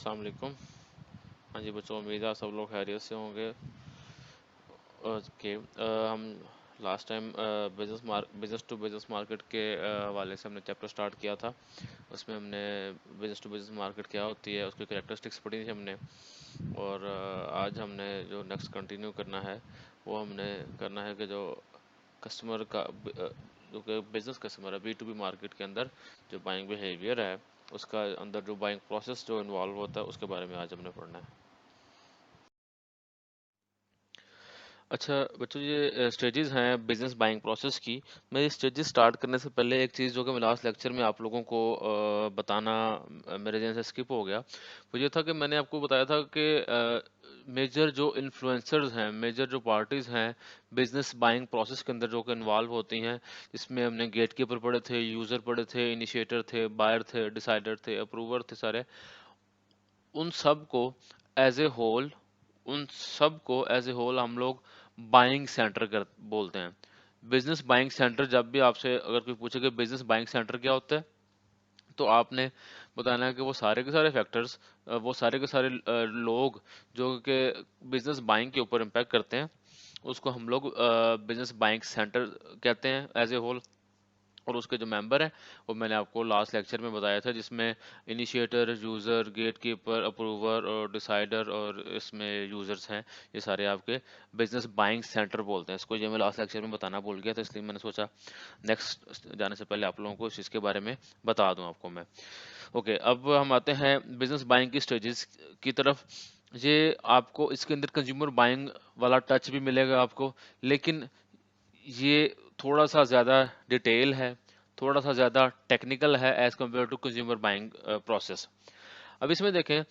अस्सलाम वालेकुम। हाँ जी बच्चों, उम्मीद है आप सब लोग खैरियत से होंगे। ओके, हम last time business to business market के हवाले से हमने चैप्टर स्टार्ट किया था। उसमें हमने बिजनेस टू बिजनेस मार्केट क्या होती है, उसकी कैरेक्टरिस्टिक्स पढ़ी थी हमने। और आज हमने जो नेक्स्ट कंटिन्यू करना है वो हमने करना है कि जो कस्टमर का जो कि बिजनेस कस्टमर है बी टू बी मार्केट के अंदर जो बाइंग बिहेवियर है, उसका अंदर जो बाइंग प्रोसेस जो इन्वॉल्व होता है उसके बारे में आज हमने पढ़ना है। अच्छा बच्चों, ये स्टेजेस हैं बिजनेस बाइंग प्रोसेस की। मैं ये स्टेजेस स्टार्ट करने से पहले एक चीज़ जो कि मैं लास्ट लेक्चर में आप लोगों को बताना मेरे ध्यान से स्किप हो गया, वो ये था कि मैंने आपको बताया था कि मेजर जो इन्फ्लुएंसर्स हैं, मेजर जो पार्टीज हैं बिजनेस बाइंग प्रोसेस के अंदर जो कि इन्वॉल्व होती हैं, इसमें हमने गेट कीपर पढ़े थे, यूज़र पढ़े थे, इनिशिएटर थे, बायर थे, डिसाइडर थे, अप्रूवर थे सारे। उन सब को एज ए होल उन सब को एज ए होल हम लोग बाइंग सेंटर कर बोलते हैं। बिजनेस बाइंग सेंटर, जब भी आपसे अगर कोई पूछे कि बिजनेस बाइंग सेंटर क्या होता है, तो आपने बताना है कि वो सारे के सारे फैक्टर्स, वो सारे के सारे लोग जो कि बिजनेस बाइंग के ऊपर इम्पैक्ट करते हैं, उसको हम लोग बिजनेस बाइंग सेंटर कहते हैं एज ए होल। और उसके जो मेंबर हैं वो मैंने आपको लास्ट लेक्चर में बताया था, जिसमें initiator, user, gate keeper, approver और डिसाइडर और इसमें यूज़र्स हैं। ये सारे आपके बिजनेस बाइंग सेंटर बोलते हैं इसको। ये मैं लास्ट लेक्चर में बताना भूल गया था, इसलिए मैंने सोचा नेक्स्ट जाने से पहले आप लोगों को इस चीज़ के बारे में बता दूं आपको मैं। ओके, अब हम आते हैं बिजनेस बाइंग की स्टेजेस की तरफ। ये आपको इसके अंदर कंज्यूमर बाइंग वाला टच भी मिलेगा आपको, लेकिन ये थोड़ा सा ज़्यादा डिटेल है, थोड़ा सा ज़्यादा टेक्निकल है as compare to consumer buying process. अब इसमें देखें,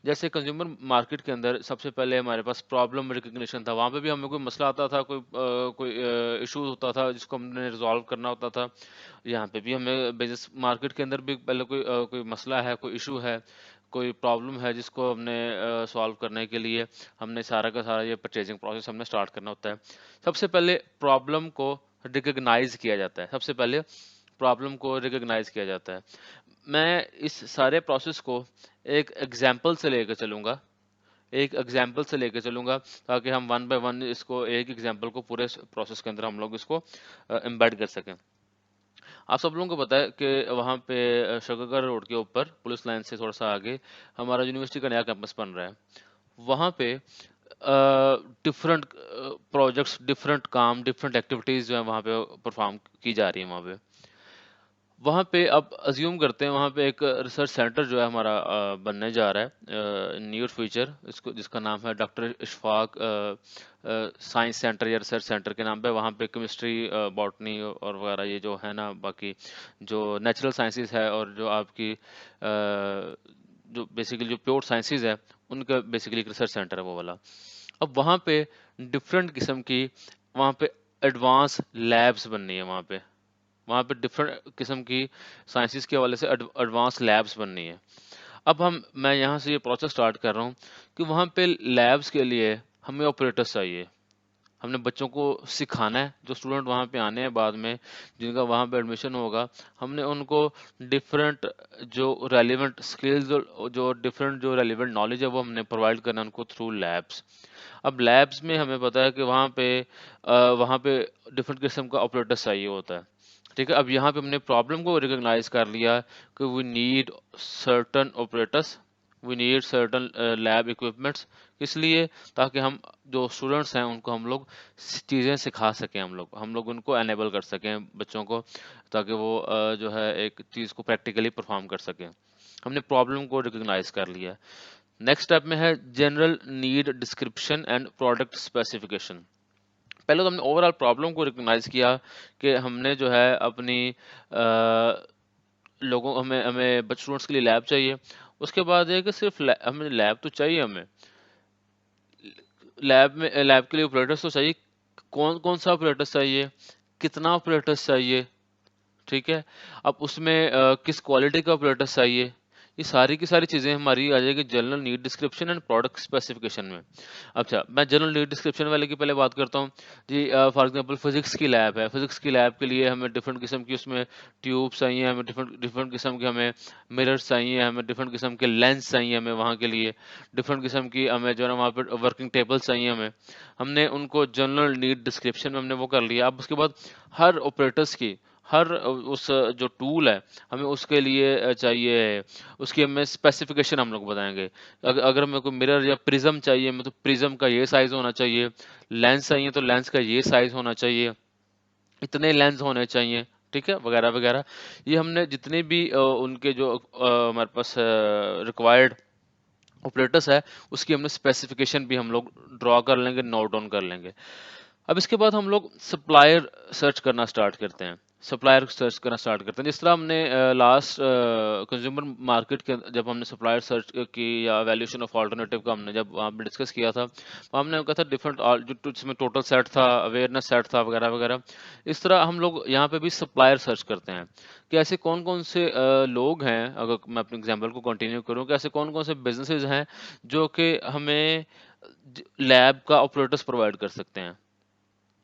जैसे कंज्यूमर मार्केट के अंदर सबसे पहले हमारे पास प्रॉब्लम रिकग्निशन था। वहाँ पे भी हमें कोई मसला आता था, कोई इशू होता था जिसको हमने रिजॉल्व करना होता था। यहाँ पे भी हमें बिजनेस मार्केट के अंदर भी पहले कोई मसला है, कोई इशू है, कोई प्रॉब्लम है जिसको हमने सॉल्व करने के लिए हमने सारा का सारा ये परचेजिंग प्रोसेस हमने स्टार्ट करना होता है। सबसे पहले प्रॉब्लम को रिकग्नाइज किया जाता है, सबसे पहले प्रॉब्लम को रिकग्नाइज किया जाता है। मैं इस सारे प्रोसेस को एक एग्जाम्पल से लेकर चलूंगा, एक एग्जाम्पल से लेकर चलूंगा, ताकि हम वन बाय वन इसको एक एग्जाम्पल को पूरे प्रोसेस के अंदर हम लोग इसको एम्बेड कर सकें। आप सब लोगों को पता है कि वहाँ पे शकरगढ़ रोड के ऊपर पुलिस लाइन से थोड़ा सा आगे हमारा यूनिवर्सिटी का नया कैंपस बन रहा है। वहाँ पे डिफरेंट प्रोजेक्ट्स, डिफरेंट काम, डिफरेंट एक्टिविटीज़ जो है वहाँ पे परफॉर्म की जा रही है वहाँ पे। वहाँ पे अब अज्यूम करते हैं वहाँ पे एक रिसर्च सेंटर जो है हमारा बनने जा रहा है नियर फ्यूचर, इसको जिसका नाम है डॉक्टर इशफाक साइंस सेंटर या रिसर्च सेंटर के नाम पे। वहाँ पे केमिस्ट्री, बॉटनी और वगैरह ये जो है ना, बाकी जो नेचुरल साइंसेस है और जो आपकी जो बेसिकली जो प्योर साइंसेस है, उनका बेसिकली एक रिसर्च सेंटर है वो वाला। अब वहाँ पे डिफरेंट किस्म की वहाँ पे एडवांस लैब्स बननी है। वहाँ पे डिफरेंट किस्म की साइंसेस के हवाले से एडवांस लैब्स बननी है। अब मैं यहाँ से ये प्रोसेस स्टार्ट कर रहा हूँ कि वहाँ पे लैब्स के लिए हमें ऑपरेटर्स चाहिए। हमने बच्चों को सिखाना है, जो स्टूडेंट वहाँ पे आने हैं बाद में, जिनका वहाँ पे एडमिशन होगा, हमने उनको डिफरेंट जो रेलिवेंट स्किल्स, जो डिफरेंट जो रेलिवेंट नॉलेज है वो हमने प्रोवाइड करना है उनको थ्रू लैब्स। अब लैब्स में हमें पता है कि वहाँ पे डिफरेंट किस्म का ऑपरेटर्स चाहिए होता है। ठीक है, अब यहाँ पे हमने प्रॉब्लम को रिकॉग्नाइज कर लिया कि we need certain operators, we need certain lab equipments. इसलिए ताकि हम जो स्टूडेंट्स हैं उनको हम लोग चीज़ें सिखा सकें, हम लोग उनको एनेबल कर सकें बच्चों को, ताकि वो जो है एक चीज़ को प्रैक्टिकली परफॉर्म कर सकें। हमने प्रॉब्लम को रिकॉग्नाइज कर लिया। नेक्स्ट स्टेप में है general need description and product specification. पहले तो हमने ओवरऑल प्रॉब्लम को रिकॉग्नाइज किया कि हमने जो है अपनी लोगों हमें हमें स्टूडेंट्स के लिए लैब चाहिए। उसके बाद है कि सिर्फ हमें लैब तो चाहिए, हमें लैब के लिए ऑपरेटर्स तो चाहिए। कौन कौन सा ऑपरेटर्स चाहिए, कितना ऑपरेटर्स चाहिए, ठीक है। अब उसमें किस क्वालिटी का ऑपरेटर्स चाहिए, ये सारी की सारी चीज़ें हमारी आ जाएगी general need description and product specification में। अच्छा, मैं जनरल नीड डिस्क्रिप्शन वाले की पहले बात करता हूँ। जी फॉर एग्ज़ाम्पल फिज़िक्स की लैब है, फिज़िक्स की लैब के लिए हमें डिफरेंट किस्म की उसमें ट्यूब्स चाहिए, हमें डिफरेंट डिफरेंट किस्म के हमें मिरर्स चाहिए, हमें डिफरेंट किस्म के लेंस चाहिए हमें वहाँ के लिए, डिफरेंट किस्म की हमें जो है ना वहाँ पे वर्किंग टेबल्स चाहिए हमें। हमने उनको जनरल नीड डिस्क्रिप्शन में हमने वो कर लिया। अब उसके बाद हर ऑपरेटर्स की हर उस जो टूल है हमें उसके लिए चाहिए, उसकी हमें स्पेसिफिकेशन हम लोग बताएँगे। अगर मेरे को मिरर या प्रिज़्म चाहिए, मैं तो प्रिज़्म का ये साइज़ होना चाहिए, लेंस चाहिए तो लेंस का ये साइज़ होना चाहिए, इतने लेंस होने चाहिए, ठीक है? वगैरह-वगैरह। ये हमने जितने भी उनके जो हमारे पास रिक्वायर्ड ऑपरेटर्स है, उसकी हमने स्पेसिफिकेशन भी हम लोग ड्रॉ कर लेंगे, नोट डाउन कर लेंगे। अब इसके बाद हम लोग सप्लायर सर्च करना स्टार्ट करते हैं। सप्लायर सर्च करना स्टार्ट करते हैं। जिस तरह हमने लास्ट कंज्यूमर मार्केट के जब हमने सप्लायर सर्च की या वैल्यूएशन ऑफ अल्टरनेटिव का हमने जब वहाँ पे डिस्कस किया था, तो हमने कहा था डिफरेंट जो जिसमें टोटल सेट था, अवेयरनेस सेट था वगैरह-वगैरह। इस तरह हम लोग यहाँ पे भी सप्लायर सर्च करते हैं कि ऐसे कौन-कौन से लोग हैं, अगर मैं अपने एग्जांपल को कंटिन्यू करूँ, कि ऐसे कौन-कौन से बिज़नेसेस हैं जो कि हमें लैब का ऑपरेटर्स प्रोवाइड कर सकते हैं।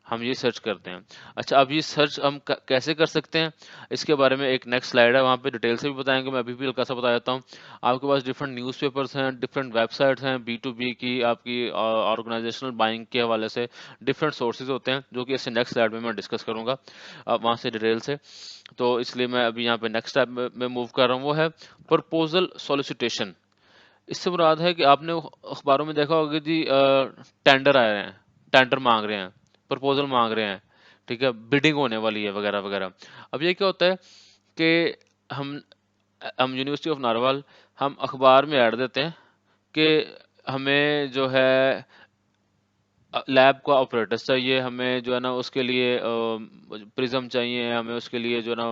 हम ये सर्च करते हैं। अच्छा, अब ये सर्च हम कैसे कर सकते हैं? इसके बारे में एक नेक्स्ट स्लाइड है, वहाँ पे डिटेल से भी बताएँगे, मैं अभी भी हल्का-सा बता देता हूँ। आपके पास डिफरेंट न्यूज़पेपर्स हैं, डिफरेंट वेबसाइट्स हैं, बी2बी की आपकी ऑर्गेनाइजेशनल बाइंग के हवाले से डिफरेंट सोर्सेज़ होते हैं, जो कि इससे नेक्स्ट स्लाइड में मैं डिस्कस करूँगा वहाँ से डिटेल से। तो इसलिए मैं अभी यहाँ पे नेक्स्ट स्टेप में मूव कर रहा हूँ, वो है प्रपोज़ल सॉलिसिटेशन। इससे मुराद है कि आपने अखबारों में देखा होगा जी टेंडर आए हैं, टेंडर मांग रहे हैं, प्रपोजल मांग रहे हैं, ठीक है, बिडिंग होने वाली है वगैरह वगैरह। अब ये क्या होता है कि हम यूनिवर्सिटी ऑफ नारवाल हम अखबार में ऐड देते हैं कि हमें जो है लैब का ऑपरेटर्स चाहिए, हमें जो है ना उसके लिए प्रिज्म चाहिए, हमें उसके लिए जो है ना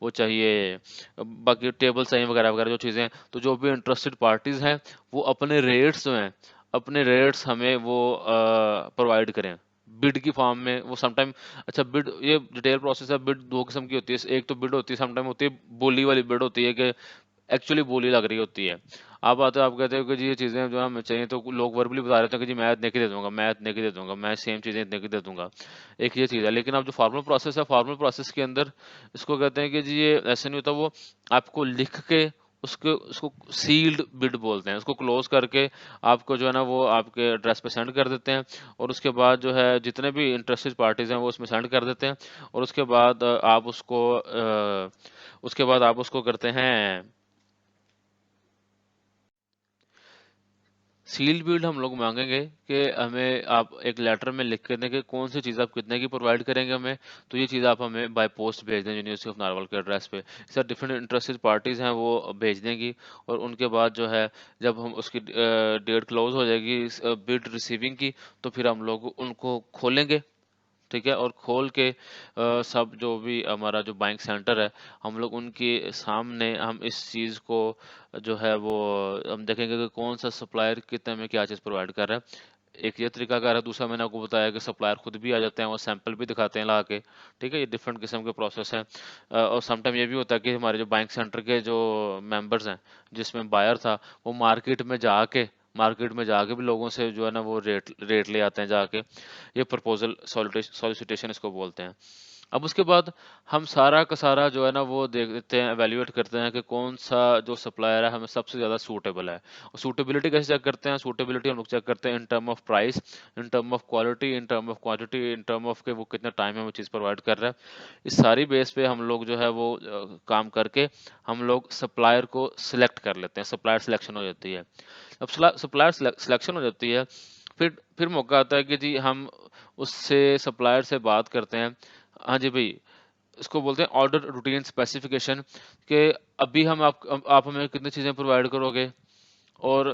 वो चाहिए, बाकी टेबल चाहिए वगैरह वगैरह जो चीज़ें हैं। तो जो भी इंटरेस्टेड पार्टीज हैं वो अपने रेट्स जो हैं, अपने रेट्स हमें वो प्रोवाइड करें बिड की फॉर्म में। वो समटाइम, अच्छा बिड, ये डिटेल प्रोसेस है। बिड दो किस्म की होती है, एक तो बिड होती है, समटाइम होती है बोली वाली बिड होती है कि एक्चुअली बोली लग रही होती है। आप आते हो, आप कहते हो कि जी ये चीज़ें जो हमें चाहिए, तो लोग वर्बली बता रहे थे कि जी मैं इतने की दे दूँगा, मैं इतने की दे दूँगा, मैं सेम चीज़ें इतने की दे दूँगा। एक ये चीज़ है। लेकिन अब जो फॉर्मल प्रोसेस है, फॉर्मल प्रोसेस के अंदर इसको कहते हैं कि जी ये ऐसे नहीं होता, वो आपको लिख के उसके उसको सील्ड बिड बोलते हैं। उसको क्लोज़ करके आपको जो है ना वो आपके एड्रेस पे सेंड कर देते हैं, और उसके बाद जो है जितने भी इंटरेस्टेड पार्टीज़ हैं वो उसमें सेंड कर देते हैं, और उसके बाद आप उसको करते हैं सील्ड बिल्ड। हम लोग मांगेंगे कि हमें आप एक लेटर में लिख के दें कि कौन सी चीज़ आप कितने की प्रोवाइड करेंगे हमें। तो ये चीज़ आप हमें बाय पोस्ट भेज दें यूनिवर्सिटी ऑफ नारवल के एड्रेस पे। सर डिफरेंट इंटरेस्टेड पार्टीज़ हैं वो भेज देंगी, और उनके बाद जो है जब हम उसकी डेट क्लोज हो जाएगी बिड रिसीविंग की, तो फिर हम लोग उनको खोलेंगे, ठीक है, और खोल के सब जो भी हमारा जो बाइंग सेंटर है, हम लोग उनके सामने हम इस चीज़ को जो है वो हम देखेंगे कि कौन सा सप्लायर कितने में क्या चीज़ प्रोवाइड कर रहा है। एक ये तरीकाकार है। दूसरा मैंने आपको बताया कि सप्लायर खुद भी आ जाते हैं और सैंपल भी दिखाते हैं ला के, ठीक है। ये डिफरेंट किस्म के प्रोसेस हैं। और समटाइम ये भी होता है कि हमारे जो बाइंग सेंटर के जो मेंबर्स हैं, जिसमें बायर था, वो मार्केट में जाके भी लोगों से जो है ना वो रेट रेट ले आते हैं जाके। ये प्रपोजल सॉलिसिटेशन इसको बोलते हैं। अब उसके बाद हम सारा का सारा जो है ना वो देखते हैं, एवेल्युएट करते हैं कि कौन सा जो सप्लायर है हमें सबसे ज़्यादा सूटेबल है। और सूटेबिलिटी कैसे चेक करते हैं? सूटेबिलिटी हम लोग चेक करते हैं in term of price, in term of quality, in term of quantity, in term of के वो कितना टाइम में वो चीज़ प्रोवाइड कर रहा है। इस सारी बेस पे हम लोग जो है वो काम करके हम लोग सप्लायर को सिलेक्ट कर लेते हैं। सप्लायर सिलेक्शन हो जाती है। अब सप्लायर सिलेक्शन हो जाती है, फिर मौका आता है कि जी हम उससे सप्लायर से बात करते हैं। हाँ जी भाई, इसको बोलते हैं ऑर्डर रूटीन स्पेसिफिकेशन, कि अभी आप हमें कितनी चीज़ें प्रोवाइड करोगे, और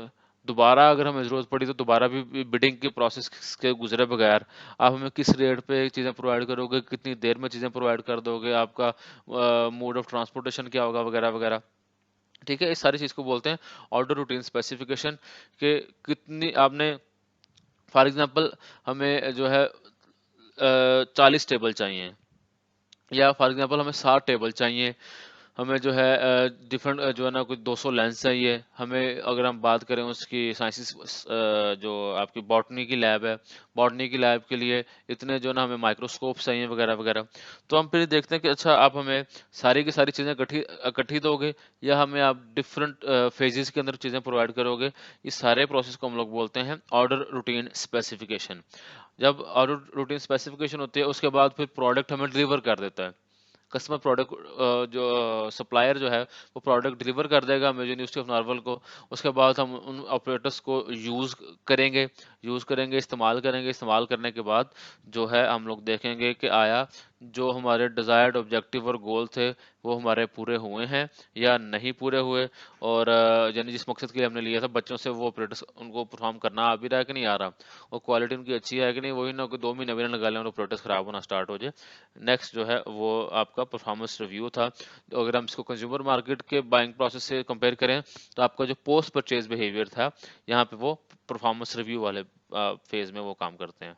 दोबारा अगर हमें ज़रूरत पड़ी तो दोबारा भी बिडिंग के प्रोसेस के गुजरे बगैर आप हमें किस रेट पे चीज़ें प्रोवाइड करोगे, कितनी देर में चीज़ें प्रोवाइड कर दोगे, आपका मोड ऑफ ट्रांसपोर्टेशन क्या होगा वगैरह वगैरह, ठीक है। इस सारी चीज़ को बोलते हैं ऑर्डर रूटीन स्पेसिफिकेशन, कि कितनी आपने, फॉर एग्जांपल हमें जो है 40 टेबल चाहिए, या फॉर एग्जांपल हमें 60 टेबल चाहिए, हमें जो है डिफरेंट जो है ना कुछ 200 लेंस चाहिए। हमें अगर हम बात करें उसकी साइंसिस जो आपकी बॉटनी की लैब है, बॉटनी की लैब के लिए इतने जो ना हमें माइक्रोस्कोप चाहिए वगैरह वगैरह। तो हम फिर देखते हैं कि अच्छा आप हमें सारी की सारी चीज़ें इकट्ठी दोगे या हमें आप डिफरेंट फेजेस के अंदर चीज़ें प्रोवाइड करोगे। इस सारे प्रोसेस को हम लोग बोलते हैं ऑर्डर रूटीन स्पेसिफिकेशन। जब ऑर्डर रूटीन स्पेसिफिकेशन होती है उसके बाद फिर प्रोडक्ट हमें डिलीवर कर देता है। कस्टमर प्रोडक्ट जो सप्लायर जो है वो प्रोडक्ट डिलीवर कर देगा मेजर यूनिवर्सिटी ऑफ नार्वल को। उसके बाद हम उन ऑपरेटर्स को करेंगे इस्तेमाल करने के बाद जो है हम लोग देखेंगे कि आया जो हमारे डिजायर्ड ऑब्जेक्टिव और गोल थे वो हमारे पूरे हुए हैं या नहीं पूरे हुए। और यानी जिस मकसद के लिए हमने लिया था बच्चों से वो ऑपरेटर्स उनको परफॉर्म करना आ भी रहा है कि नहीं आ रहा, और क्वालिटी उनकी अच्छी है कि नहीं, वही ना कि 2 महीने भी ना लगा लें और ऑपरेटर्स खराब होना स्टार्ट हो जाए। नेक्स्ट जो है वो आपका परफॉर्मेंस रिव्यू था। तो अगर हम इसको कंज्यूमर मार्केट के बाइंग प्रोसेस से कंपेयर करें तो आपका जो पोस्ट परचेज बिहेवियर था यहाँ पे वो परफॉर्मेंस रिव्यू वाले फेज में वो काम करते हैं।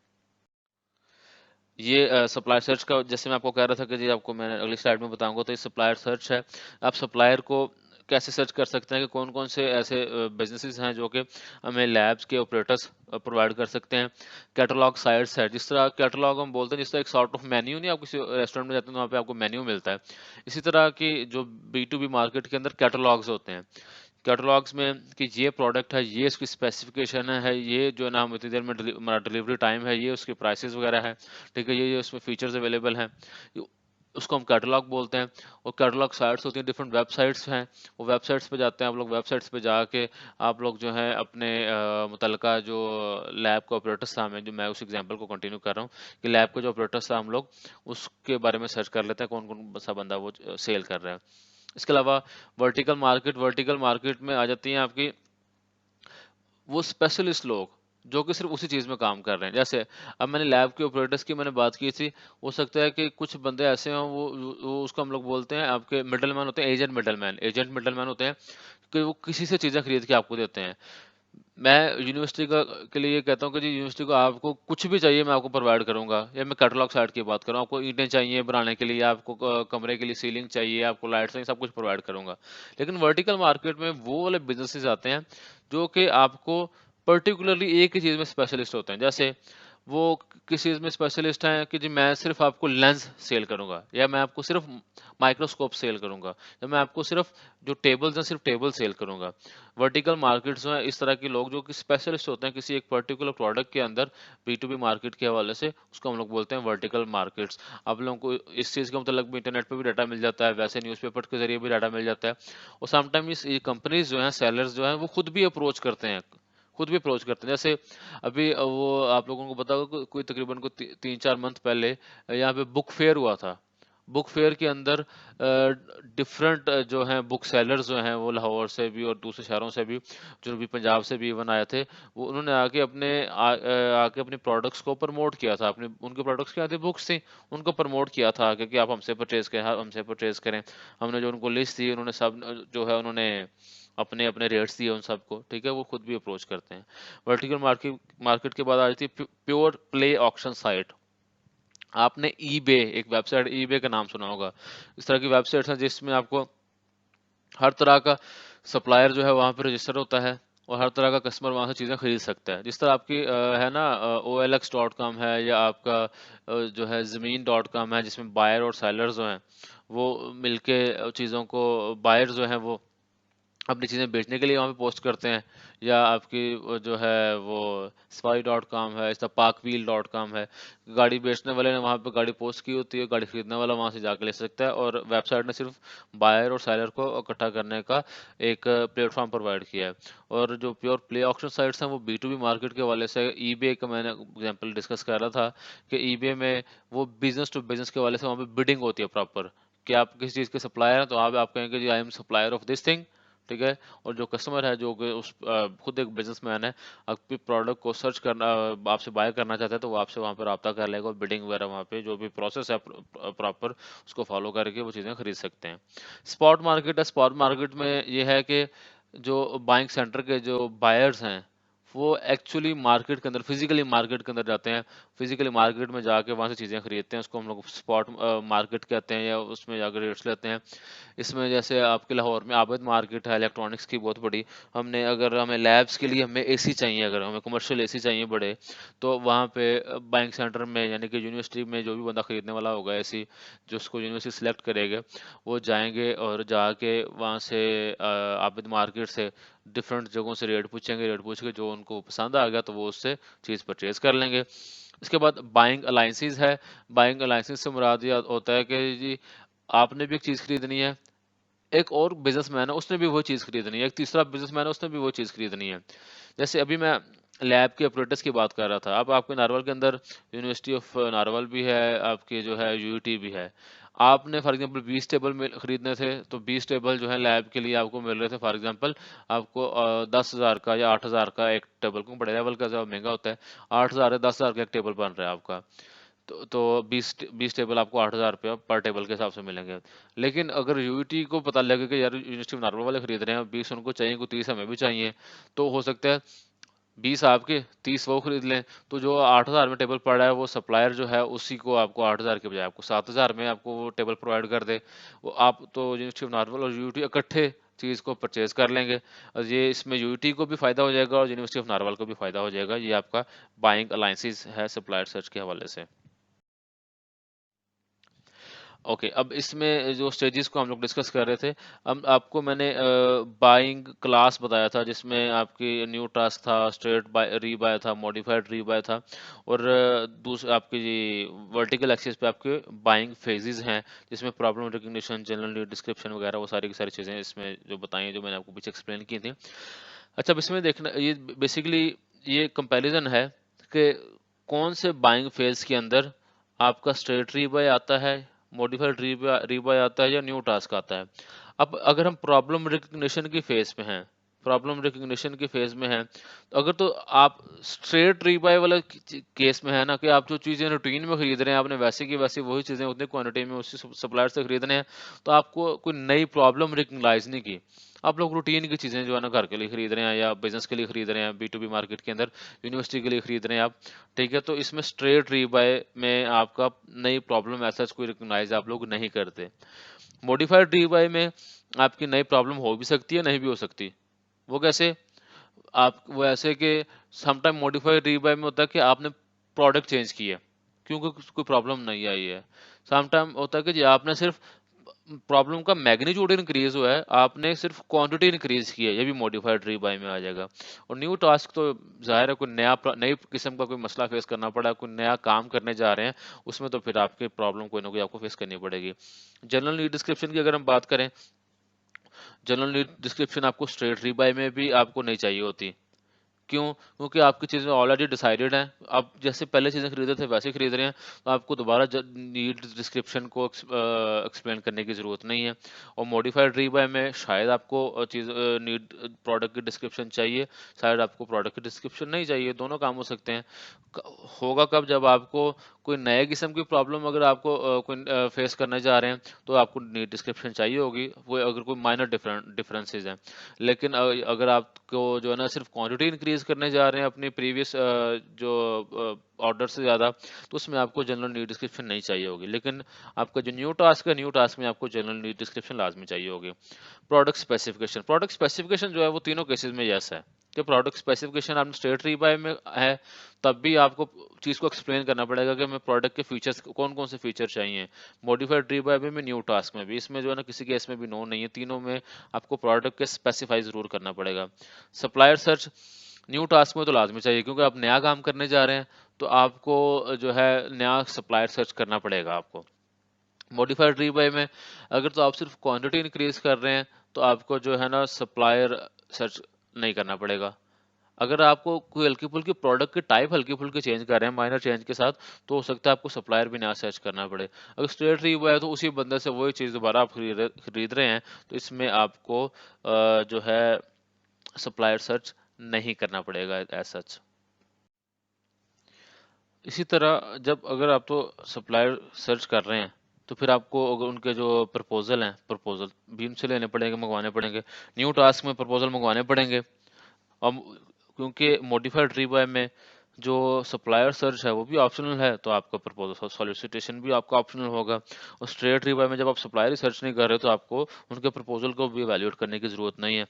ये सप्लायर सर्च का जैसे मैं आपको कह रहा था कि जी आपको मैं अगली स्लाइड में बताऊंगा, तो ये सप्लायर सर्च है। आप सप्लायर को कैसे सर्च कर सकते हैं कि कौन कौन से ऐसे बिजनेसेस हैं जो कि हमें लैब्स के ऑपरेटर्स प्रोवाइड कर सकते हैं। कैटलॉग साइट्स है, जिस तरह कैटलॉग हम बोलते हैं, जिस तरह एक सॉर्ट ऑफ मेन्यू, नहीं आप किसी रेस्टोरेंट में जाते हैं तो वहाँ पे आपको मेन्यू मिलता है, इसी तरह की जो B2B मार्केट के अंदर कैटलॉग्स होते हैं। कैटलॉग्स में कि ये प्रोडक्ट है, ये इसकी स्पेसिफिकेशन है, ये जो है ना हम इतनी देर में हमारा डिलीवरी टाइम है, ये उसके प्राइसेस वगैरह है, ठीक है, ये उसमें फीचर्स अवेलेबल हैं, उसको हम कैटलॉग बोलते हैं। और कैटलॉग साइट्स होती हैं, डिफरेंट वेबसाइट्स हैं, वो वेबसाइट्स पे जाते हैं आप लोग, वेबसाइट्स पे जाके आप लोग जो है अपने मुतलका जो लैब का ऑपरेटर्स था, मैं उस एग्जांपल को कंटिन्यू कर रहा हूँ कि लैब का जो ऑपरेटर्स था हम लोग उसके बारे में सर्च कर लेते हैं कौन कौन सा बंदा वो सेल कर रहा है। इसके अलावा वर्टिकल मार्केट में आ जाती हैं आपकी वो स्पेशलिस्ट लोग जो कि सिर्फ उसी चीज़ में काम कर रहे हैं। जैसे अब मैंने लैब के ऑपरेटर्स की मैंने बात की थी, हो सकता है कि कुछ बंदे ऐसे हों, वो उसको हम लोग बोलते हैं, आपके मिडलमैन होते हैं, एजेंट मिडलमैन होते हैं कि वो किसी से चीज़ें खरीद के आपको देते हैं। मैं यूनिवर्सिटी का के लिए ये कहता हूँ कि जी यूनिवर्सिटी को आपको कुछ भी चाहिए मैं आपको प्रोवाइड करूँगा, या मैं कैटलॉग साइट की बात करूँ, आपको ईंटें चाहिए बनाने के लिए, आपको कमरे के लिए सीलिंग चाहिए, आपको लाइट्स चाहिए, सब कुछ प्रोवाइड करूँगा। लेकिन वर्टिकल मार्केट में वो वाले बिजनेसेस आते हैं जो कि आपको पर्टिकुलरली एक ही चीज़ में स्पेशलिस्ट होते हैं। जैसे वो किस चीज़ में स्पेशलिस्ट हैं कि जी मैं सिर्फ आपको लेंस सेल करूँगा, या मैं आपको सिर्फ माइक्रोस्कोप सेल करूँगा, या मैं आपको सिर्फ जो टेबल्स हैं सिर्फ टेबल सेल करूँगा। वर्टिकल मार्केट्स में इस तरह के लोग जो कि स्पेशलिस्ट होते हैं किसी एक पर्टिकुलर प्रोडक्ट के अंदर, B2B मार्केट के हवाले से, उसको हम लोग बोलते हैं वर्टिकल मार्केट्स। आप लोगों को इस चीज़ का मतलब भी इंटरनेट पे भी डाटा मिल जाता है, वैसे न्यूज़पेपर के जरिए भी डाटा मिल जाता है। और समटाइम्स ये कंपनीज जो हैं, सेलर्स जो हैं, वो खुद भी अप्रोच करते हैं। जैसे अभी वो आप लोगों को पता होगा कोई तकरीबन 3-4 मंथ पहले यहाँ पे बुक फेयर हुआ था। बुक फेयर के अंदर डिफरेंट जो हैं बुक सेलर्स जो हैं वो लाहौर से भी और दूसरे शहरों से भी, जनूबी पंजाब से भी इवन आए थे। वो उन्होंने आके अपने प्रोडक्ट्स को प्रमोट किया था। अपने उनके प्रोडक्ट्स क्या थे, बुक्स थी, उनको प्रमोट किया था आके कि आप हमसे परचेज करें। हमने जो उनको लिस्ट दी, उन्होंने सब जो है उन्होंने अपने अपने रेट्स दिए उन सबको, ठीक है, वो खुद भी अप्रोच करते हैं। वर्टिकल मार्केट मार्केट के बाद आ जाती है प्योर प्ले ऑक्शन साइट। आपने ईबे, एक वेबसाइट ईबे का नाम सुना होगा। इस तरह की वेबसाइट्स हैं जिसमें आपको हर तरह का सप्लायर जो है वहाँ पे रजिस्टर होता है और हर तरह का कस्टमर वहाँ से चीज़ें खरीद सकता है। जिस तरह आपकी है ना OLX.com है, या आपका जो है ज़मीन.com है, जिसमें बायर और सेलर जो हैं वो मिलके चीज़ों को, बायर जो हैं वो अपनी चीज़ें बेचने के लिए वहाँ पे पोस्ट करते हैं, या आपकी वो जो है वो spy.com है, इसका parkwheel.com है। गाड़ी बेचने वाले ने वहाँ पे गाड़ी पोस्ट की होती है, गाड़ी खरीदने वाला वहाँ से जाके ले सकता है, और वेबसाइट ने सिर्फ बायर और सेलर को इकट्ठा करने का एक प्लेटफॉर्म प्रोवाइड किया है। और जो प्योर प्ले ऑक्शन साइट्स हैं वो B2B मार्केट के वाले से, ईबे का मैंने एग्जांपल डिस्कस कर रहा था कि ईबे में वो बिजनेस टू बिजनेस के वाले से वहाँ पे बिडिंग होती है प्रॉपर, कि आप किसी चीज़ के सप्लायर हैं तो आप कहेंगे जी I am supplier of this thing, ठीक है। और जो कस्टमर है जो कि खुद एक बिजनेसमैन है, आपके प्रोडक्ट को सर्च करना, आपसे बाय करना चाहता है, तो वो आपसे वहाँ पर रब्ता कर लेगा और बिडिंग वगैरह वहाँ पे जो भी प्रोसेस है प्रॉपर उसको फॉलो करके वो चीज़ें खरीद सकते हैं। स्पॉट मार्केट में ये है कि जो बाइंग सेंटर के जो बायर्स हैं वो एक्चुअली मार्केट के अंदर फिजिकली मार्केट के अंदर जाते हैं, फिजिकली मार्केट में जाके वहाँ से चीज़ें खरीदते हैं, उसको हम लोग स्पॉट मार्केट कहते हैं या उसमें जाकर रेट्स लेते हैं। इसमें जैसे आपके लाहौर में आबद मार्केट है इलेक्ट्रॉनिक्स की बहुत बड़ी। हमने अगर हमें लैब्स के लिए हमें एसी चाहिए, अगर हमें कमर्शियल एसी चाहिए बड़े, तो वहाँ पे बैंक सेंटर में यानी कि यूनिवर्सिटी में जो भी बंदा खरीदने वाला होगा एसी, जो उसको यूनिवर्सिटी सेलेक्ट करेगा, वो जाएंगे और जाके वहाँ से आबिद मार्केट से डिफरेंट जगहों से रेट पूछेंगे, रेट पूछ के जो उनको पसंद आ गया तो वो उससे चीज़ परचेज कर लेंगे। इसके बाद बाइंग अलाइंसेस है। बाइंग अलाइंसेस से मुराद ये होता है कि जी आपने भी एक चीज़ खरीदनी है, एक और बिजनेसमैन है उसने भी वो चीज़ खरीदनी है, एक तीसरा बिजनेसमैन है उसने भी वो चीज़ खरीदनी है। जैसे अभी मैं लैब के ऑपरेटर्स की बात कर रहा था, अब आपके नारवल के अंदर यूनिवर्सिटी ऑफ नारवल भी है, आपके जो है यूईटी भी है। आपने फॉर एग्जांपल 20 टेबल में खरीदने थे, तो 20 टेबल जो है लैब के लिए आपको मिल रहे थे फॉर एग्जांपल आपको 10,000 का या 8,000 का एक टेबल, को बड़े लेवल का जो महंगा होता है 8,000 या 10,000 का एक टेबल बन रहा है आपका। तो 20 टेबल आपको 8,000 रुपया पर टेबल के हिसाब से मिलेंगे। लेकिन अगर यूईटी को पता लगे कि यार यूनिवर्सिटी में नार्मल वाले खरीद रहे हैं, 20 उनको चाहिए, को 30 हमें भी चाहिए, तो हो सकता है 20 आपके 30 वो खरीद लें। तो जो 8,000 में टेबल पड़ा है वो सप्लायर जो है उसी को आपको 8,000 के बजाय आपको 7,000 में आपको वो टेबल प्रोवाइड कर दे। वो आप तो यूनिवर्सिटी ऑफ नार्मल और यूईटी इकट्ठे चीज़ को परचेज कर लेंगे, और ये इसमें यूईटी को भी फायदा हो जाएगा और यूनिवर्सिटी ऑफ नार्मल को भी फायदा हो जाएगा। ये आपका बाइंग अलायंसेस है सप्लायर सर्च के हवाले से। ओके, अब इसमें जो स्टेजेस को हम लोग डिस्कस कर रहे थे, अब आपको मैंने बाइंग क्लास बताया था जिसमें आपकी न्यू टास्क था, स्ट्रेट बाय रीबाय था, मॉडिफाइड रीबाय था, और दूसरे आपकी वर्टिकल एक्सिस पे आपके बाइंग फेजेस हैं जिसमें problem recognition, general need description वगैरह वो सारी की सारी चीज़ें इसमें जो बताई हैं, जो मैंने आपको पीछे एक्सप्लेन की थी। अच्छा, अब इसमें देखना ये बेसिकली ये कंपैरिजन है कि कौन से बाइंग फेज के अंदर आपका स्ट्रेट रीबाय आता है, मॉडिफाइड रीबाय रीबाय आता है या न्यू टास्क आता है। अब अगर हम प्रॉब्लम रिकग्निशन की फेज पे हैं, प्रॉब्लम रिकग्निशन की फेज में हैं, तो अगर तो आप स्ट्रेट रीबाय वाला केस में है ना कि आप जो चीज़ें रूटीन में खरीद रहे हैं आपने वैसे की वैसे वही चीज़ें उतनी क्वांटिटी में उसी सप्लायर से खरीद रहे हैं, तो आपको कोई नई प्रॉब्लम रिकग्नाइज नहीं की। आप लोग रूटीन की चीज़ें जो है ना घर के लिए खरीद रहे हैं या बिजनेस के लिए खरीद रहे हैं, बी टू बी मार्केट के अंदर यूनिवर्सिटी के लिए खरीद रहे हैं आप, ठीक है, तो इसमें स्ट्रेट रीबाय में आपका नई प्रॉब्लम ऐसा कोई रिकॉग्नाइज आप लोग नहीं करते। मॉडिफाइड रीबाय में आपकी नई प्रॉब्लम हो भी सकती है, नहीं भी हो सकती। वो कैसे? आप वो ऐसे कि समटाइम मॉडिफाइड रीबाय में होता है कि आपने प्रोडक्ट चेंज किया क्योंकि कोई प्रॉब्लम नहीं आई है। समटाइम होता है कि जी आपने सिर्फ प्रॉब्लम का मैग्नीट्यूड इंक्रीज हुआ है, आपने सिर्फ क्वांटिटी इंक्रीज की है, ये भी मॉडिफाइड रीबाय में आ जाएगा। और न्यू टास्क तो जाहिर है कोई नई किस्म का कोई मसला फेस करना पड़ा, कोई नया काम करने जा रहे हैं, उसमें तो फिर आपके प्रॉब्लम कोई ना कोई आपको फेस करनी पड़ेगी। जनरल नीड डिस्क्रिप्शन की अगर हम बात करें, जनरल नीड डिस्क्रिप्शन आपको स्ट्रेट रीबाय में भी आपको नहीं चाहिए होती। क्यों? क्योंकि आपकी चीज़ें ऑलरेडी डिसाइडेड हैं। आप जैसे पहले चीज़ें खरीदे थे वैसे ही खरीद रहे हैं, तो आपको दोबारा नीड डिस्क्रिप्शन को एक्सप्लेन करने की ज़रूरत नहीं है। और मॉडिफाइड रीबाय में शायद आपको नीड प्रोडक्ट की डिस्क्रिप्शन चाहिए, शायद आपको प्रोडक्ट की डिस्क्रिप्शन नहीं चाहिए, दोनों काम हो सकते हैं। होगा कब? जब आपको कोई नए किस्म की प्रॉब्लम अगर आपको कोई फेस करने जा रहे हैं, तो आपको नीड डिस्क्रिप्शन चाहिए होगी, वो अगर कोई माइनर डिफरेंसेस हैं। लेकिन अगर आपको जो है ना सिर्फ क्वांटिटी इंक्रीज करने जा रहे हैं अपनी प्रीवियस जो ऑर्डर से ज़्यादा, तो उसमें आपको जनरल नीड डिस्क्रिप्शन नहीं चाहिए होगी। लेकिन आपका जो न्यू टास्क है, न्यू टास्क में आपको जनरल नीड डिस्क्रिप्शन लाजमी चाहिए होगी। प्रोडक्ट स्पेसिफिकेशन जो है वो तीनों केसेस में यस है कि प्रोडक्ट स्पेसिफिकेशन आपने स्ट्रेट रीबाय में है, तब भी आपको चीज़ को एक्सप्लेन करना पड़ेगा कि मैं प्रोडक्ट के फीचर्स कौन कौन से फीचर चाहिए। मॉडिफाइड रीबाय में न्यू टास्क में भी, इसमें जो है ना किसी केस में भी नो नहीं है, तीनों में आपको प्रोडक्ट के स्पेसिफाई जरूर करना पड़ेगा। सप्लायर सर्च न्यू टास्क में तो लाजमी चाहिए क्योंकि आप नया काम करने जा रहे हैं, तो आपको जो है नया सप्लायर सर्च करना पड़ेगा आपको। मॉडिफाइड रीबाय में अगर तो आप सिर्फ क्वांटिटी इंक्रीज कर रहे हैं, तो आपको जो है ना सप्लायर सर्च नहीं करना पड़ेगा। अगर आपको कोई हल्की फुल्की प्रोडक्ट की टाइप हल्की फुल्की चेंज कर रहे हैं माइनर चेंज के साथ, तो हो सकता है आपको सप्लायर भी नया सर्च करना पड़े। अगर स्ट्रेट रीबाय है तो उसी बंदे से वही चीज़ दोबारा आप खरीद रहे हैं, तो इसमें आपको जो है सप्लायर सर्च नहीं करना पड़ेगा एज सच। इसी तरह जब अगर आप तो सप्लायर सर्च कर रहे हैं, तो फिर आपको अगर उनके जो प्रपोजल हैं, प्रपोजल भी उनसे लेने पड़ेंगे, मंगवाने पड़ेंगे। न्यू टास्क में प्रपोजल मंगवाने पड़ेंगे। अब क्योंकि मॉडिफाइड रीबाय में जो सप्लायर सर्च है वो भी ऑप्शनल है, तो आपका प्रपोजल सॉलिसिटेशन भी आपका ऑप्शनल होगा। और स्ट्रेट रीबाय में जब आप सप्लायर ही सर्च नहीं कर रहे, तो आपको उनके प्रपोजल को भी इवैल्यूएट करने की ज़रूरत नहीं है।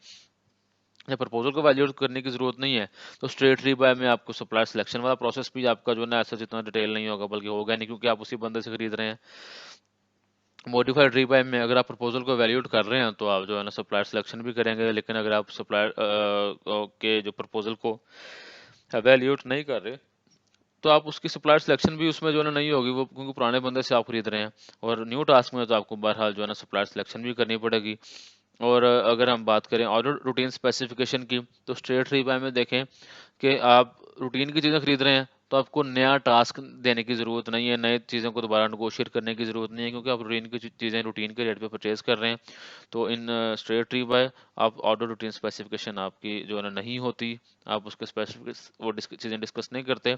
जब प्रपोजल को वैल्यूएट करने की ज़रूरत नहीं है, तो स्ट्रेट रीबाय में आपको सप्लायर सिलेक्शन वाला प्रोसेस भी आपका जो है ना ऐसा जितना डिटेल नहीं होगा, बल्कि होगा नहीं, क्योंकि आप उसी बंदे से खरीद रहे हैं। मॉडिफाइड रीबाय में अगर आप प्रपोजल को वैल्यूएट कर रहे हैं, तो आप जो है ना सप्लायर सिलेक्शन भी करेंगे, लेकिन अगर आप सप्लायर के जो प्रपोजल को वैल्यूएट नहीं कर रहे, तो आप उसकी सप्लायर सिलेक्शन भी उसमें जो है ना नहीं होगी, वो क्योंकि पुराने बंदे से आप खरीद रहे हैं। और न्यू टास्क में तो आपको बहरहाल जो है ना सप्लायर सिलेक्शन भी करनी पड़ेगी। और अगर हम बात करें ऑर्डर रूटीन स्पेसिफिकेशन की, तो स्ट्रेट रीबाय में देखें कि आप रूटीन की चीज़ें खरीद रहे हैं, तो आपको नया टास्क देने की ज़रूरत नहीं है, नई चीज़ों को दोबारा नेगोशिएट करने की ज़रूरत नहीं है, क्योंकि आप रूटीन की चीज़ें रूटीन के रेट पे परचेज कर रहे हैं। तो इन स्ट्रेट रीबाय आप ऑर्डर रूटीन स्पेसिफिकेशन आपकी जो है ना नहीं होती, आप उसके स्पेसिफिक वो चीज़ें डिस्कस नहीं करते।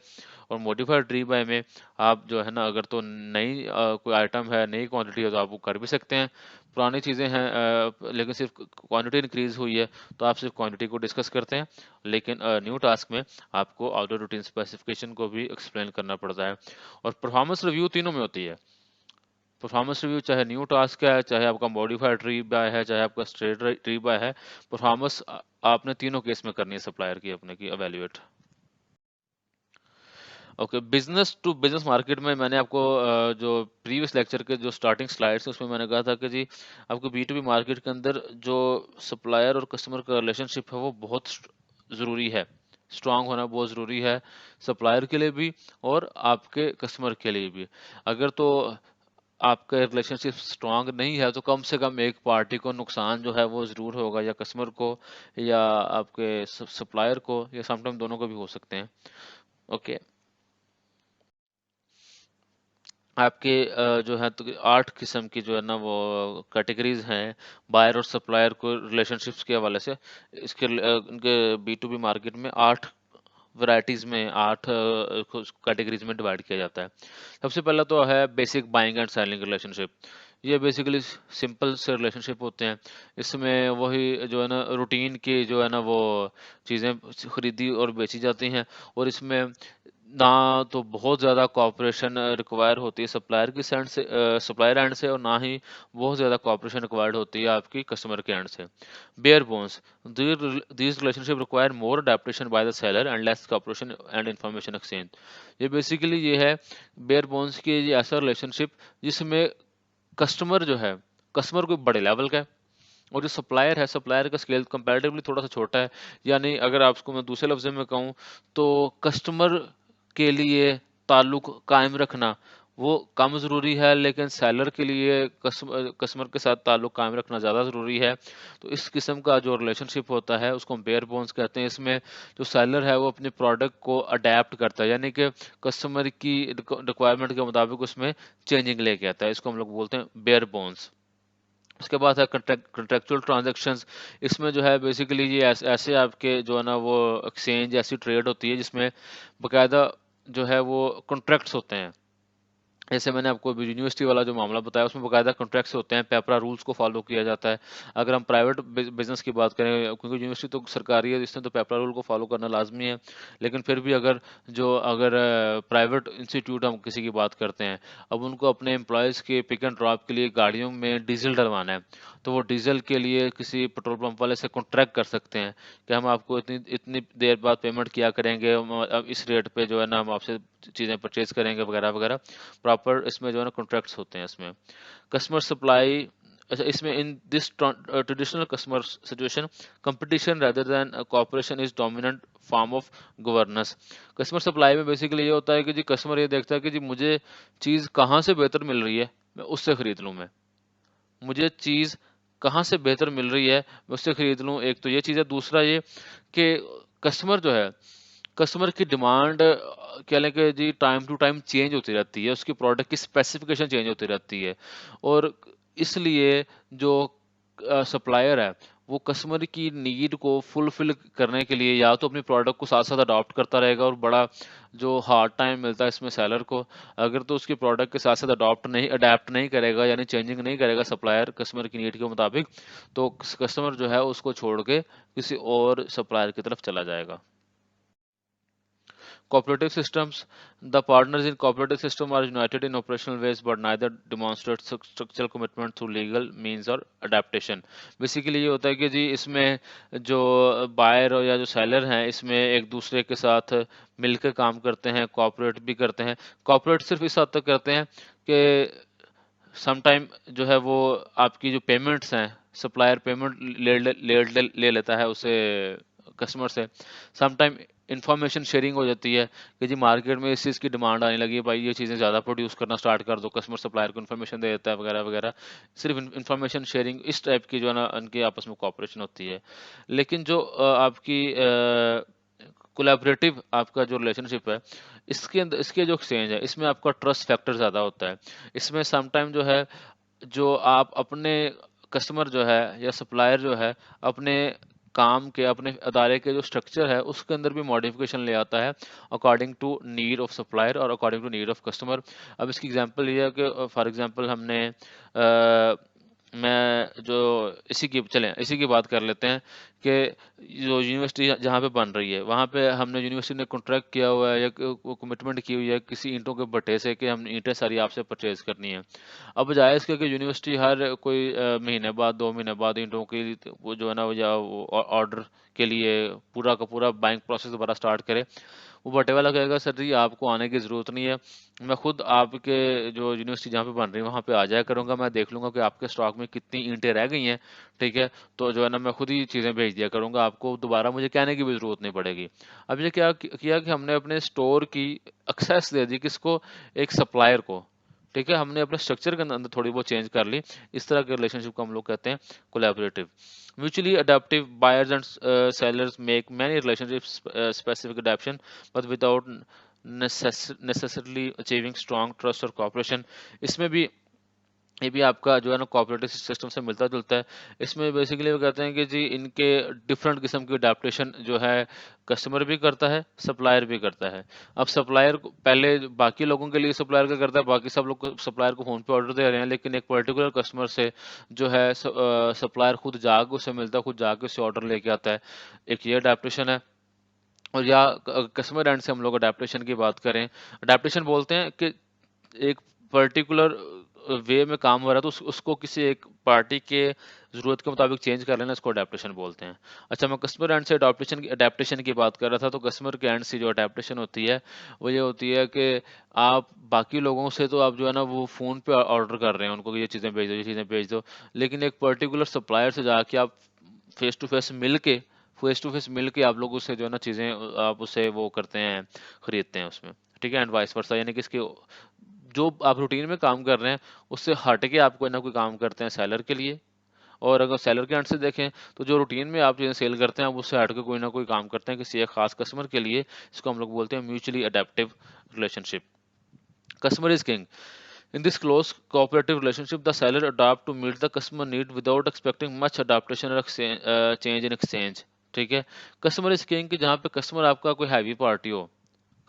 और मॉडिफाइड रीबाय में आप जो है ना अगर तो नई कोई आइटम है, नई क्वांटिटी है, तो आप वो कर भी सकते हैं। पुरानी चीज़ें हैं लेकिन सिर्फ क्वांटिटी इंक्रीज हुई है, तो आप सिर्फ क्वांटिटी को डिस्कस करते हैं। लेकिन न्यू टास्क में आपको ऑर्डर रूटीन स्पेसिफिकेशन को भी एक्सप्लेन करना पड़ता है। और परफॉर्मेंस रिव्यू तीनों में होती है। परफॉर्मेंस रिव्यू चाहे न्यू टास्क है, चाहे आपका मॉडिफाइड रीबाय है, चाहे आपका स्ट्रेट रीबाय है, परफॉर्मेंस आपने तीनों केस में करनी है सप्लायर की अपने की evaluate. Okay, business to business market में मैंने आपको जो प्रीवियस लेक्चर के जो स्टार्टिंग स्लाइड्स है उसमें मैंने कहा था कि जी आपको बी टू बी मार्केट के अंदर जो सप्लायर और कस्टमर का रिलेशनशिप है वो बहुत ज़रूरी है, स्ट्रांग होना बहुत ज़रूरी है, सप्लायर के लिए भी और आपके कस्टमर के लिए भी। अगर तो आपका रिलेशनशिप स्ट्रांग नहीं है, तो कम से कम एक पार्टी को नुकसान जो है वो ज़रूर होगा, या कस्टमर को या आपके सप्लायर को, या समटाइम दोनों को भी हो सकते हैं। ओके, आपके जो है तो 8 किस्म की जो है ना वो कैटेगरीज हैं बायर और सप्लायर को रिलेशनशिप्स के हवाले से। इसके उनके बी टू बी मार्केट में 8 वैरायटीज में 8 कैटेगरीज में डिवाइड किया जाता है। सबसे पहला तो है basic buying and selling relationship. ये बेसिकली सिंपल से रिलेशनशिप होते हैं। इसमें वही जो है ना रूटीन की जो है ना वो चीज़ें खरीदी और बेची जाती हैं। और इसमें ना तो बहुत ज़्यादा कोऑपरेशन रिक्वायर होती है सप्लायर की साइड से, सप्लायर एंड से, और ना ही बहुत ज़्यादा कोऑपरेशन रिक्वायर्ड होती है आपकी कस्टमर के एंड से। Bare bones, these relationship require more adaptation by the seller and less cooperation and information exchange। ये बेसिकली ये है बेयर बोन्स की, ये ऐसा रिलेशनशिप जिसमें कस्टमर जो है, कस्टमर कोई बड़े लेवल का है, और जो सप्लायर है, सप्लायर का स्केल कंपैरेटिवली थोड़ा सा छोटा है। यानी अगर आपको मैं दूसरे लफ्ज़ में कहूँ, तो कस्टमर के लिए ताल्लुक कायम रखना वो कम ज़रूरी है, लेकिन सेलर के लिए कस्टमर के साथ ताल्लुक कायम रखना ज़्यादा ज़रूरी है। तो इस किस्म का जो रिलेशनशिप होता है उसको हम बेयर बोन्स कहते हैं। इसमें जो सेलर है वो अपने प्रोडक्ट को अडेप्ट करता है, यानी कि कस्टमर की रिक्वायरमेंट के मुताबिक उसमें चेंजिंग लेके आता है। इसको हम लोग बोलते हैं बेयर बोन्स। उसके बाद है कंट्रेक्चुअल ट्रांजैक्शंस। इसमें जो है बेसिकली ये ऐसे आपके जो है ना वो एक्सचेंज ऐसी ट्रेड होती है जिसमें बकायदा जो है वो कॉन्ट्रैक्ट्स होते हैं। जैसे मैंने आपको अभी यूनिवर्सिटी वाला जो मामला बताया, उसमें बाकायदा कॉन्ट्रैक्ट्स होते हैं, पेपरा रूल्स को फॉलो किया जाता है। अगर हम प्राइवेट बिजनेस की बात करें, क्योंकि यूनिवर्सिटी तो सरकारी है, इसमें तो पेपरा रूल को फॉलो करना लाजमी है। लेकिन फिर भी अगर प्राइवेट इंस्टीट्यूट हम किसी की बात करते हैं, अब उनको अपने एम्प्लॉयज़ के पिक एंड ड्रॉप के लिए गाड़ियों में डीजल डलवाना है, तो वो डीजल के लिए किसी पेट्रोल पंप वाले से कॉन्ट्रैक्ट कर सकते हैं कि हम आपको इतनी इतनी देर बाद पेमेंट किया करेंगे, अब इस रेट पे जो है ना हम आपसे चीज़ें परचेज करेंगे वगैरह वगैरह। प्रॉपर इसमें जो है ना कॉन्ट्रैक्ट्स होते हैं इसमें। कस्टमर सप्लाई, अच्छा इसमें in this traditional customer situation competition rather than cooperation is dominant form of governance. Customer supply में बेसिकली ये होता है कि जी कस्टमर ये देखता है कि जी मुझे चीज़ कहाँ से बेहतर मिल रही है, मैं उससे खरीद लूँ। मैं मुझे चीज़ कहाँ से बेहतर मिल रही है, मैं उससे खरीद लूँ। एक तो ये चीज़ है, दूसरा ये कि कस्टमर जो है, कस्टमर की डिमांड कह लें कि जी टाइम टू टाइम चेंज होती रहती है, उसकी प्रोडक्ट की स्पेसिफिकेशन चेंज होती रहती है। और इसलिए जो सप्लायर है, वो कस्टमर की नीड को फुलफिल करने के लिए या तो अपनी प्रोडक्ट को साथ साथ अडॉप्ट करता रहेगा, और बड़ा जो हार्ड टाइम मिलता है इसमें सेलर को। अगर तो उसकी प्रोडक्ट के साथ साथ अडेप्ट नहीं करेगा, यानी चेंजिंग नहीं करेगा सप्लायर कस्टमर की नीड के मुताबिक, तो कस्टमर जो है उसको छोड़ के किसी और सप्लायर की तरफ चला जाएगा। Cooperative systems. The partners in cooperative system are united in operational ways, but neither demonstrate structural commitment through legal means or adaptation. Basically ये होता है कि जी इसमें जो बायर या जो सेलर हैं इसमें एक दूसरे के साथ मिलकर काम करते हैं, कॉपरेट भी करते हैं। कॉपरेट सिर्फ इस हद तक करते हैं कि सम टाइम जो है वो आपकी जो पेमेंट्स हैं, सप्लायर पेमेंट ले लेता है उसे कस्टमर से। सम टाइम इंफॉर्मेशन शेयरिंग हो जाती है कि जी मार्केट में इस चीज़ की डिमांड आने लगी है, भाई ये चीज़ें ज़्यादा प्रोड्यूस करना स्टार्ट कर दो, कस्टमर सप्लायर को इन्फॉर्मेशन दे देता है वगैरह वगैरह। सिर्फ इंफॉर्मेशन शेयरिंग इस टाइप की जो है ना उनकी आपस में कॉपरेशन होती है। लेकिन जो आपकी कोलैबोरेटिव आपका जो रिलेशनशिप है, इसके अंदर इसके जो एक्सचेंज है इसमें आपका ट्रस्ट फैक्टर ज़्यादा होता है। इसमें सम टाइम जो है जो आप अपने कस्टमर जो है या सप्लायर जो है अपने काम के अपने अदारे के जो स्ट्रक्चर है उसके अंदर भी मॉडिफिकेशन ले आता है according to need of supplier और according to need of customer. अब इसकी एग्जांपल ये है कि फॉर एग्जांपल हमने मैं जो इसी की बात कर लेते हैं कि जो यूनिवर्सिटी जहाँ पे बन रही है वहाँ पे हमने यूनिवर्सिटी ने कॉन्ट्रैक्ट किया हुआ है या कमिटमेंट की हुई है किसी ईंटों के भट्टे से कि हम ईंटें सारी आपसे परचेज करनी है। अब बजाय इसके कि यूनिवर्सिटी हर कोई महीने बाद 2 महीने बाद ईंटों की वो जो है ना वो या वो ऑर्डर के लिए पूरा का पूरा बैंक प्रोसेस दोबारा स्टार्ट करे, वो भट्टे वाला कहेगा सर जी आपको आने की ज़रूरत नहीं है, मैं खुद आपके जो यूनिवर्सिटी जहाँ पे बन रही है वहाँ पे आ जाया करूँगा, मैं देख लूँगा कि आपके स्टॉक में कितनी ईंटें रह गई हैं, ठीक है, तो जो है ना मैं खुद ही चीज़ें भेज दिया करूँगा, आपको दोबारा मुझे कहने की भी ज़रूरत नहीं पड़ेगी। अब ये क्या किया कि हमने अपने स्टोर की एक्सेस दे दी किसको, एक सप्लायर को, ठीक है, हमने अपने स्ट्रक्चर के अंदर थोड़ी बहुत चेंज कर ली। इस तरह के रिलेशनशिप को हम लोग कहते हैं collaborative. Mutually adaptive buyers and sellers make many relationships specific adaptation, but without necessarily achieving strong trust or cooperation. इसमें भी ये भी आपका जो है ना कोऑपरेटिव सिस्टम से मिलता जुलता है। इसमें बेसिकली वो कहते हैं कि जी इनके डिफरेंट किस्म की अडेप्टेशन जो है कस्टमर भी करता है, सप्लायर भी करता है। अब सप्लायर पहले बाकी लोगों के लिए सप्लायर क्या करता है, बाकी सब लोग सप्लायर को फ़ोन पे ऑर्डर दे रहे हैं, लेकिन एक पर्टिकुलर कस्टमर से जो है सप्लायर खुद जाके उससे मिलता है, खुद जाके उससे ऑर्डर लेके आता है। एक ये अडेप्टेशन है। और या कस्टमर एंड से हम लोग अडेप्टेशन की बात करें, अडेप्टेशन बोलते हैं कि एक पर्टिकुलर वे में काम हो रहा है तो उसको किसी एक पार्टी के ज़रूरत के मुताबिक चेंज कर लेना, इसको अडेप्टेशन बोलते हैं। अच्छा, मैं कस्टमर एंड से अडेप्टेशन की बात कर रहा था, तो कस्टमर के एंड से जो अडेप्टेशन होती है वो ये होती है कि आप बाकी लोगों से तो आप जो है ना वो फ़ोन पे ऑर्डर कर रहे हैं उनको कि ये चीज़ें भेज दो, ये चीज़ें भेज दो, लेकिन एक पर्टिकुलर सप्लायर से जाके आप फेस टू फेस मिल के आप लोग उससे जो है ना चीज़ें आप उससे वो करते हैं, खरीदते हैं उसमें, ठीक है, एंड वाइस वर्सा, यानी कि इसके जो आप रूटीन में काम कर रहे हैं उससे हट के आप कोई ना कोई काम करते हैं सेलर के लिए। और अगर सेलर के एंड से देखें तो जो रूटीन में आप चीज़ें सेल करते हैं आप उससे हट के कोई ना कोई काम करते हैं किसी एक खास कस्टमर के लिए। इसको हम लोग बोलते हैं mutually adaptive relationship. Customer is king. In this close cooperative relationship, the seller adapt to meet the customer need without expecting much adaptation or change in exchange. ठीक है, कस्टमर इज किंग कि जहाँ पे कस्टमर आपका कोई heavy party हो,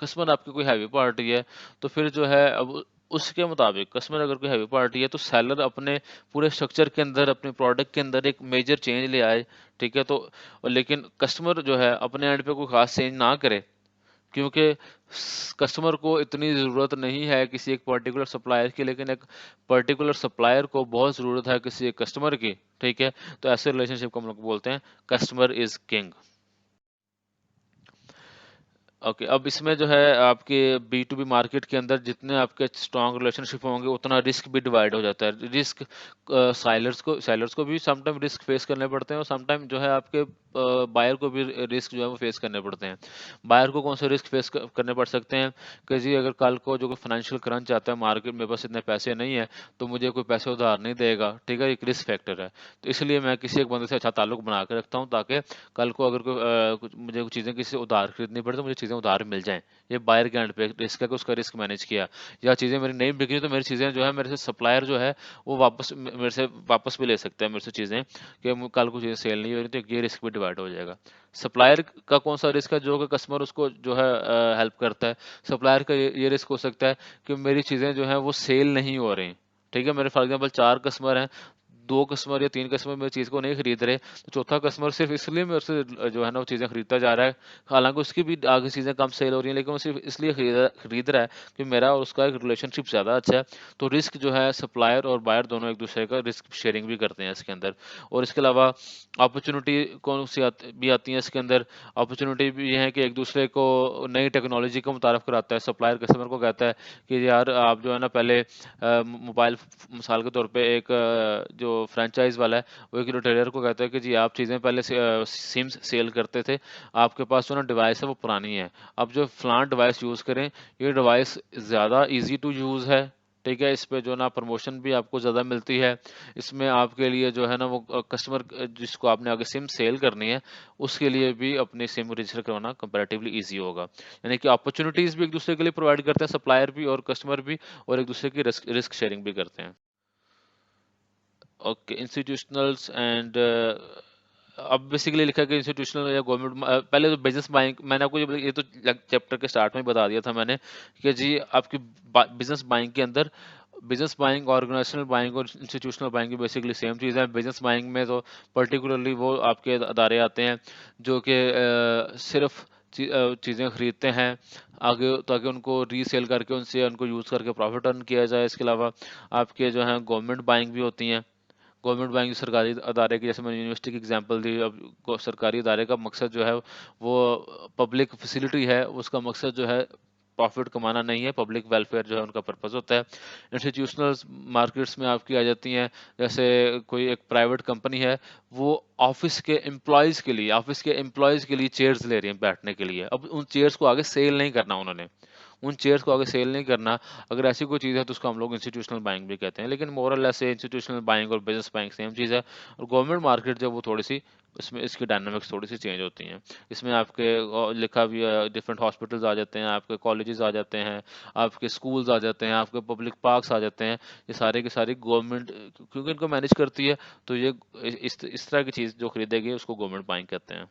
customer आपकी कोई हैवी पार्टी है तो फिर जो है अब उसके मुताबिक कस्टमर अगर कोई हैवी पार्टी है तो सेलर अपने पूरे स्ट्रक्चर के अंदर अपने प्रोडक्ट के अंदर एक मेजर चेंज ले आए, ठीक है, तो लेकिन कस्टमर जो है अपने एंड पे कोई खास चेंज ना करे, क्योंकि कस्टमर को इतनी ज़रूरत नहीं है किसी एक पर्टिकुलर सप्लायर की, लेकिन एक पर्टिकुलर सप्लायर को बहुत ज़रूरत है किसी एक कस्टमर की, ठीक है, तो ऐसे रिलेशनशिप को हम लोग बोलते हैं कस्टमर इज किंग। ओके, अब इसमें जो है आपके बी टू बी मार्केट के अंदर जितने आपके स्ट्रॉन्ग रिलेशनशिप होंगे उतना रिस्क भी डिवाइड हो जाता है। रिस्क सेलर्स को भी सम टाइम रिस्क फेस करने पड़ते हैं और सम टाइम जो है आपके बायर को भी रिस्क जो है वो फेस करने पड़ते हैं। बायर को कौन से रिस्क फेस करने पड़ सकते हैं कि जी अगर कल को जो फाइनेंशियल क्रंच आता है, मार्केट में बस इतने पैसे नहीं है तो मुझे कोई पैसे उधार नहीं देगा, ठीक है, एक रिस्क फैक्टर है, तो इसलिए मैं किसी एक बंदे से अच्छा ताल्लुक बना के रखता हूँ ताकि कल को अगर मुझे कुछ चीज़ें किसी से उधार खरीदनी पड़े तो मुझे चीज़ें उधार मिल जाएँ। ये बायर के एंड पे रिस्क है कि उसका रिस्क मैनेज किया, या चीज़ें मेरी नहीं बिक रही तो मेरी चीज़ें जो है मेरे से सप्लायर जो है वो मेरे से वापस भी ले सकता है मेरे से चीज़ें, कि कल को चीज़ें सेल नहीं हो रही तो ये रिस्क भी डिवाइड हो जाएगा। सप्लायर का कौन सा रिस्क है, जो कि कस्टमर उसको जो है हेल्प करता है। सप्लायर का ये रिस्क हो सकता है कि मेरी चीज़ें जो हैं वो सेल नहीं हो रही, ठीक है, मेरे फॉर एग्जांपल 4 कस्टमर हैं, 2 कस्टमर या 3 कस्टमर मेरी चीज़ को नहीं खरीद रहे, तो चौथा कस्टमर सिर्फ़ इसलिए मेरे से जो है ना वो चीज़ें खरीदता जा रहा है। हालाँकि उसकी भी आगे चीज़ें कम सेल हो रही हैं, लेकिन वो सिर्फ़ इसलिए खरीद रहा है कि मेरा और उसका एक रिलेशनशिप ज़्यादा अच्छा है। तो रिस्क जो है सप्लायर और बायर दोनों एक-दूसरे का रिस्क शेयरिंग भी करते हैं इसके अंदर। और इसके अलावा अपॉर्च्युनिटी कौन-सी भी आती है इसके अंदर। अपॉर्च्युनिटी भी ये है कि एक-दूसरे को नई टेक्नोलॉजी का मुतारिफ कराता है। सप्लायर कस्टमर को कहता है कि यार आप जो है ना पहले मोबाइल मिसाल के तौर पे एक जो फ्रैंचाइज़ वाला है, वो एक रिटेलर को कहता है कि जी आप चीज़ें पहले से सिम्स सेल करते थे, आपके पास जो ना डिवाइस है वो पुरानी है। अब जो फलाँ डिवाइस यूज़ करें, ये डिवाइस ज़्यादा ईज़ी टू यूज़ है, ठीक है? इस पे जो ना प्रमोशन भी आपको ज़्यादा मिलती है। इसमें आपके लिए जो है ना वो कस्टमर जिसको आपने आगे सिम सेल करनी है, उसके लिए भी अपनी सिम रजिस्टर करवाना कंपैरेटिवली ईज़ी होगा। यानी कि अपॉर्च्युनिटीज़ भी एक-दूसरे के लिए प्रोवाइड करते हैं, सप्लायर भी और कस्टमर भी, और एक-दूसरे की रिस्क रिस्क शेयरिंग भी करते हैं। ओके, इंस्टीट्यूशनल्स एंड अब बेसिकली लिखा है कि इंस्टीट्यूशनल या गवर्नमेंट पहले तो बिज़नेस बाइंग मैंने आपको ये तो चैप्टर के स्टार्ट में ही बता दिया था मैंने कि जी आपकी बिज़नेस बाइंग के अंदर बिज़नेस बाइंग, ऑर्गेनाइजेशनल बाइंग और इंस्टीट्यूशनल बाइंग बेसिकली सेम चीज़ है। बिज़नेस बाइंग में तो पर्टिकुलरली वो आपके अदारे आते हैं जो कि सिर्फ़ चीज़ें खरीदते हैं आगे, ताकि उनको रीसेल करके उनसे उनको यूज़ करके प्रॉफ़िट अर्न किया जाए। इसके अलावा आपके जो हैं गवर्नमेंट बाइंग भी होती हैं। गवर्नमेंट बैंक सरकारी अदारे की, जैसे मैंने यूनिवर्सिटी की एग्जांपल दी। अब सरकारी इदारे का मकसद जो है वो पब्लिक फैसिलिटी है, उसका मकसद जो है प्रॉफिट कमाना नहीं है, पब्लिक वेलफेयर जो है उनका पर्पस होता है। इंस्टीट्यूशनल मार्केट्स में आपकी आ जाती हैं, जैसे कोई एक प्राइवेट कंपनी है, वो ऑफिस के एम्प्लॉयज़ के लिए चेयर्स ले रही है बैठने के लिए। अब उन चेयर्स को आगे सेल नहीं करना उन्होंने, उन चेयर्स को आगे सेल नहीं करना। अगर ऐसी कोई चीज़ है तो उसको हम लोग इंस्टीट्यूशनल बाइंग भी कहते हैं। लेकिन मोर और लेस इंस्टीट्यूशनल बाइंग और बिज़नेस बाइंग सेम चीज़ है। और गवर्नमेंट मार्केट जो वो थोड़ी-सी इसमें इसकी डायनामिक्स थोड़ी-सी चेंज होती हैं। इसमें आपके लिखा भी है, डिफरेंट हॉस्पिटल्स आ जाते हैं, आपके कॉलेजेस आ जाते हैं, आपके स्कूल्स आ जाते हैं, आपके पब्लिक पार्क्स आ जाते हैं। ये सारे के सारे गवर्नमेंट क्योंकि इनको मैनेज करती है, तो ये इस तरह की चीज़ जो खरीदेगी उसको गवर्नमेंट बाइंग कहते हैं।